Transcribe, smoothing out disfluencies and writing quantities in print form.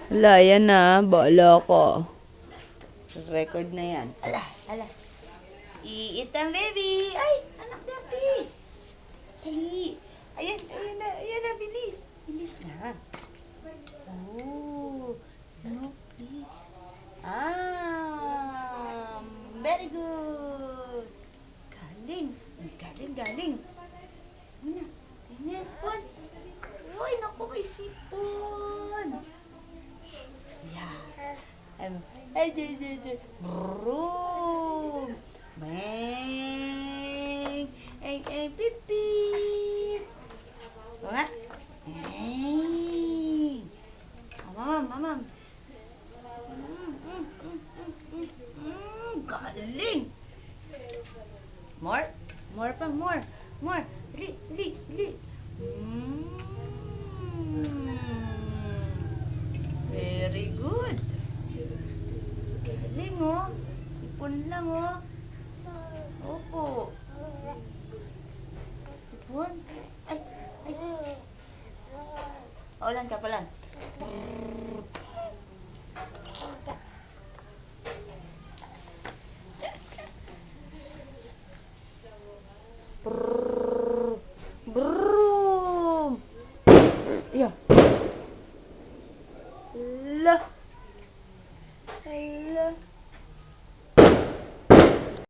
Wala, yan na. Baala ko. Record na yan. Ala, ala. Iit ang baby. Ay, anak na, Pi. Ay, ayan, ayan na, bilis. Bilis na. Oh, no, Pi. Very good. Galing. Galing, galing. Ano? Ini sipon. Uy, naku, may sipon. Yeah. Ay, Broom. Bang. Ay, pipit. O nga. Ay. Mamam. Galing. More? More pa, more. More. Dali. Very good. Galing, oh. Sipon lang, oh. Opo. Sipon. Ay. Paulan ka, paulan.